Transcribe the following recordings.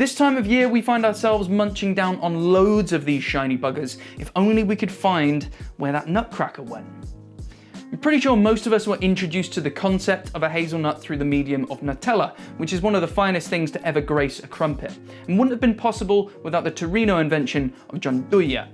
This time of year, we find ourselves munching down on loads of these shiny buggers, if only we could find where that nutcracker went. I'm pretty sure most of us were introduced to the concept of a hazelnut through the medium of Nutella, which is one of the finest things to ever grace a crumpet, and wouldn't have been possible without the Torino invention of gianduja.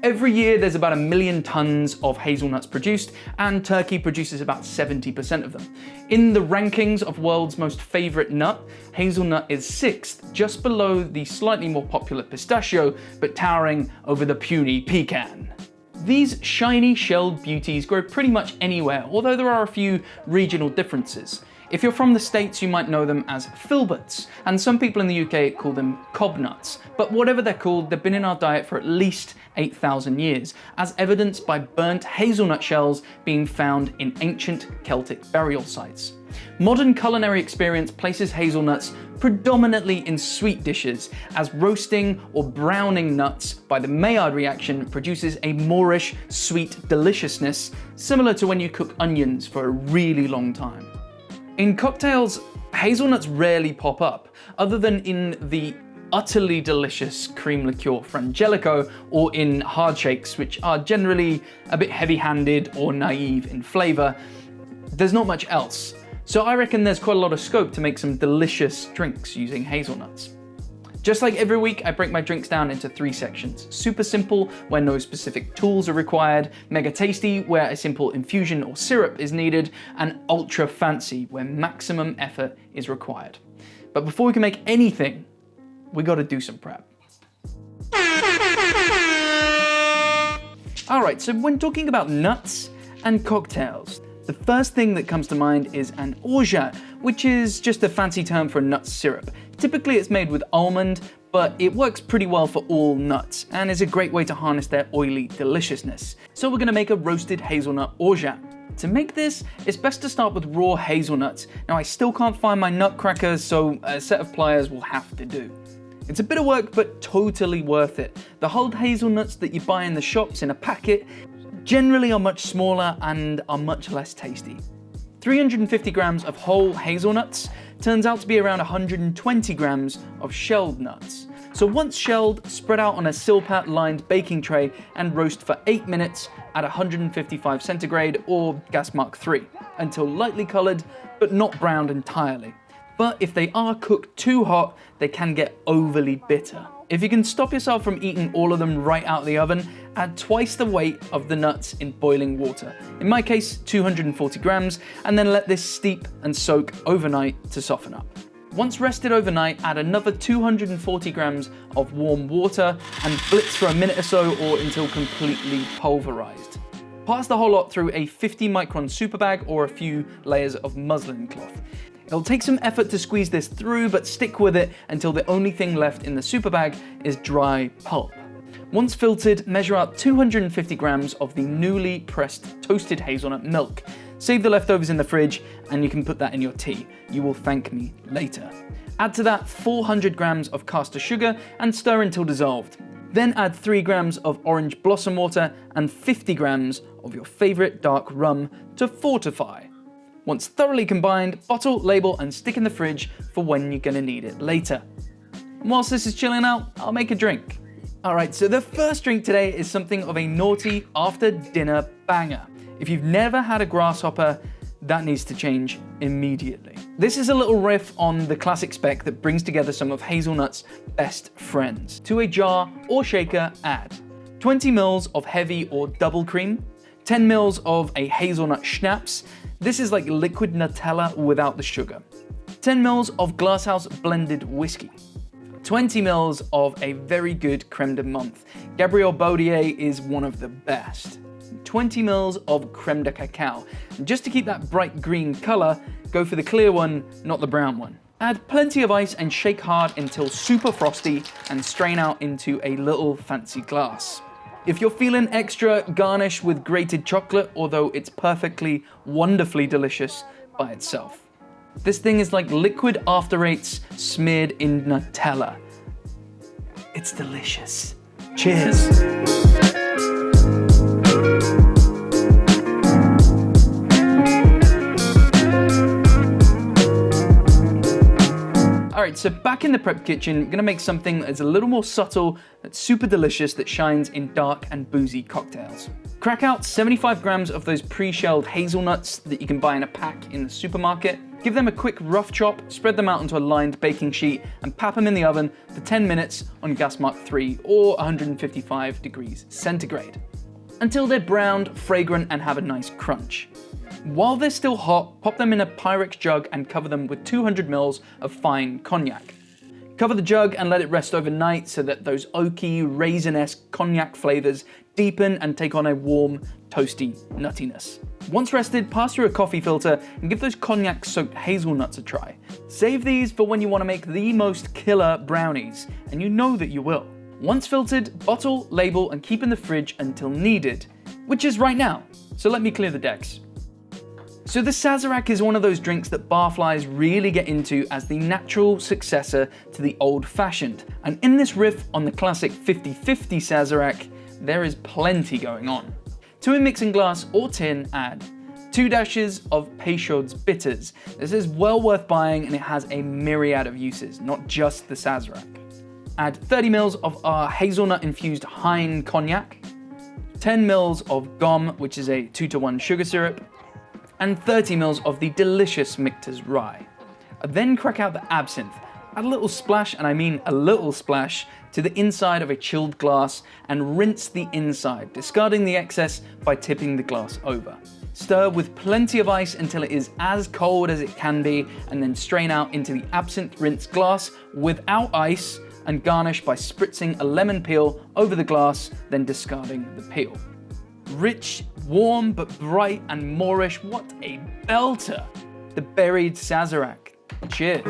Every year there's about 1 million tons of hazelnuts produced, and Turkey produces about 70% of them. In the rankings of world's most favourite nut, hazelnut is 6th, just below the slightly more popular pistachio, but towering over the puny pecan. These shiny shelled beauties grow pretty much anywhere, although there are a few regional differences. If you're from the States, you might know them as filberts, and some people in the UK call them cobnuts. But whatever they're called, they've been in our diet for at least 8,000 years, as evidenced by burnt hazelnut shells being found in ancient Celtic burial sites. Modern culinary experience places hazelnuts predominantly in sweet dishes, as roasting or browning nuts by the Maillard reaction produces a Moorish sweet deliciousness, similar to when you cook onions for a really long time. In cocktails, hazelnuts rarely pop up, other than in the utterly delicious cream liqueur frangelico or in hard shakes, which are generally a bit heavy-handed or naive in flavour. There's not much else. So I reckon there's quite a lot of scope to make some delicious drinks using hazelnuts. Just like every week, I break my drinks down into 3 sections. Super simple, where no specific tools are required, mega tasty, where a simple infusion or syrup is needed, and ultra fancy, where maximum effort is required. But before we can make anything, we gotta do some prep. Alright, so when talking about nuts and cocktails, the first thing that comes to mind is an Orgeat, which is just a fancy term for a nut syrup. Typically it's made with almond, but it works pretty well for all nuts and is a great way to harness their oily deliciousness. So we're gonna make a roasted hazelnut Orgeat. To make this, it's best to start with raw hazelnuts. Now I still can't find my nutcrackers, so a set of pliers will have to do. It's a bit of work, but totally worth it. The hulled hazelnuts that you buy in the shops in a packet generally are much smaller and are much less tasty. 350 grams of whole hazelnuts turns out to be around 120 grams of shelled nuts. So once shelled, spread out on a silpat lined baking tray and roast for 8 minutes at 155 centigrade or gas mark 3 until lightly coloured but not browned entirely. But if they are cooked too hot, they can get overly bitter. If you can stop yourself from eating all of them right out of the oven, add twice the weight of the nuts in boiling water. In my case, 240 grams, and then let this steep and soak overnight to soften up. Once rested overnight, add another 240 grams of warm water and blitz for a minute or so or until completely pulverized. Pass the whole lot through a 50 micron super bag or a few layers of muslin cloth. It'll take some effort to squeeze this through, but stick with it until the only thing left in the super bag is dry pulp. Once filtered, measure out 250 grams of the newly pressed toasted hazelnut milk. Save the leftovers in the fridge and you can put that in your tea. You will thank me later. Add to that 400 grams of caster sugar and stir until dissolved. Then add 3 grams of orange blossom water and 50 grams of your favorite dark rum to fortify. Once thoroughly combined, bottle, label, and stick in the fridge for when you're gonna need it later. And whilst this is chilling out, I'll make a drink. Alright, so the first drink today is something of a naughty after dinner banger. If you've never had a grasshopper, that needs to change immediately. This is a little riff on the classic spec that brings together some of hazelnut's best friends. To a jar or shaker, add 20 mils of heavy or double cream, 10 mils of a hazelnut schnapps. This is like liquid Nutella without the sugar. 10 mils of glasshouse blended whiskey. 20 mils of a very good creme de menthe. Gabriel Baudier is one of the best. 20 mils of creme de cacao. And just to keep that bright green color, go for the clear one, not the brown one. Add plenty of ice and shake hard until super frosty and strain out into a little fancy glass. If you're feeling extra, garnish with grated chocolate, although it's perfectly, wonderfully delicious by itself. This thing is like liquid after eights smeared in Nutella. It's delicious. Cheers. Alright, so back in the prep kitchen, we're gonna make something that's a little more subtle, that's super delicious, that shines in dark and boozy cocktails. Crack out 75 grams of those pre-shelled hazelnuts that you can buy in a pack in the supermarket. Give them a quick rough chop, spread them out onto a lined baking sheet, and pop them in the oven for 10 minutes on gas mark 3 or 155 degrees centigrade, until they're browned, fragrant, and have a nice crunch. While they're still hot, pop them in a Pyrex jug and cover them with 200 ml of fine cognac. Cover the jug and let it rest overnight so that those oaky, raisin-esque cognac flavors deepen and take on a warm, toasty nuttiness. Once rested, pass through a coffee filter and give those cognac-soaked hazelnuts a try. Save these for when you want to make the most killer brownies, and you know that you will. Once filtered, bottle, label, and keep in the fridge until needed, which is right now. So let me clear the decks. So the Sazerac is one of those drinks that barflies really get into as the natural successor to the old-fashioned. And in this riff on the classic 50-50 Sazerac, there is plenty going on. To a mixing glass or tin, add 2 dashes of Peychaud's bitters. This is well worth buying and it has a myriad of uses, not just the Sazerac. Add 30 ml of our hazelnut-infused Hein cognac, 10 ml of Gomme, which is a 2-to-1 sugar syrup, and 30 ml of the delicious Michter's rye. Then crack out the absinthe. Add a little splash, and I mean a little splash, to the inside of a chilled glass and rinse the inside, discarding the excess by tipping the glass over. Stir with plenty of ice until it is as cold as it can be, and then strain out into the absinthe rinsed glass without ice, and garnish by spritzing a lemon peel over the glass, then discarding the peel. Rich, warm, but bright and Moorish, what a belter! The berried Sazerac. Cheers.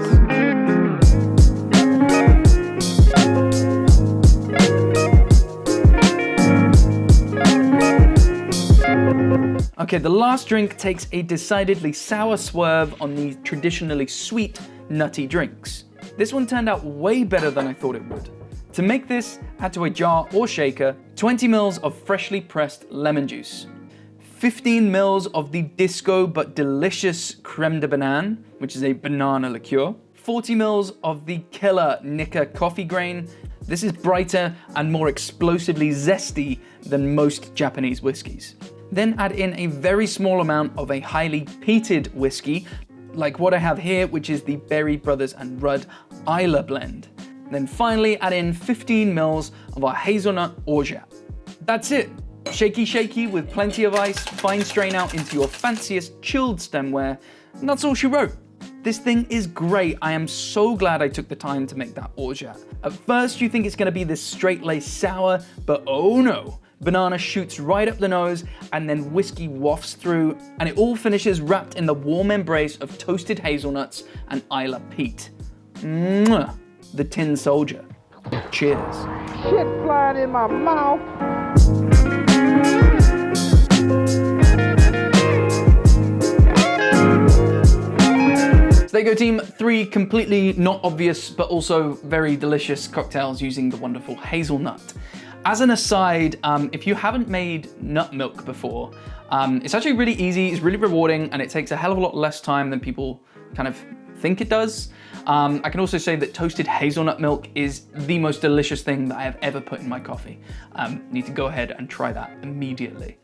Okay, the last drink takes a decidedly sour swerve on the traditionally sweet, nutty drinks. This one turned out way better than I thought it would. To make this, add to a jar or shaker 20 ml of freshly pressed lemon juice, 15 ml of the disco but delicious creme de banane, which is a banana liqueur, 40 ml of the killer Nika coffee grain. This is brighter and more explosively zesty than most Japanese whiskies. Then add in a very small amount of a highly peated whiskey, like what I have here, which is the Berry Brothers and Rudd Isla blend. Then finally add in 15 ml of our hazelnut Orgeat. That's it. Shaky shaky with plenty of ice, fine strain out into your fanciest chilled stemware, and that's all she wrote. This thing is great. I am so glad I took the time to make that Orgeat. At first you think it's gonna be this straight-laced sour, but oh no. Banana shoots right up the nose, and then whiskey wafts through, and it all finishes wrapped in the warm embrace of toasted hazelnuts and Isla peat. Mwah! The Tin Soldier. Cheers. Shit flying in my mouth. So there you go, team. 3 completely not obvious, but also very delicious cocktails using the wonderful hazelnut. As an aside, if you haven't made nut milk before, it's actually really easy, it's really rewarding, and it takes a hell of a lot less time than people kind of think it does. I can also say that toasted hazelnut milk is the most delicious thing that I have ever put in my coffee. Need to go ahead and try that immediately.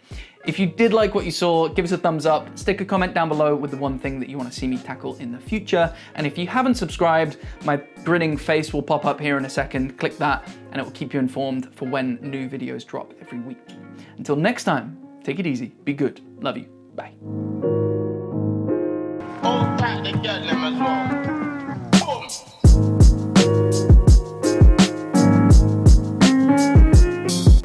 If you did like what you saw, give us a thumbs up, stick a comment down below with the one thing that you want to see me tackle in the future. And if you haven't subscribed, my grinning face will pop up here in a second. Click that and it will keep you informed for when new videos drop every week. Until next time, take it easy, be good, love you, bye.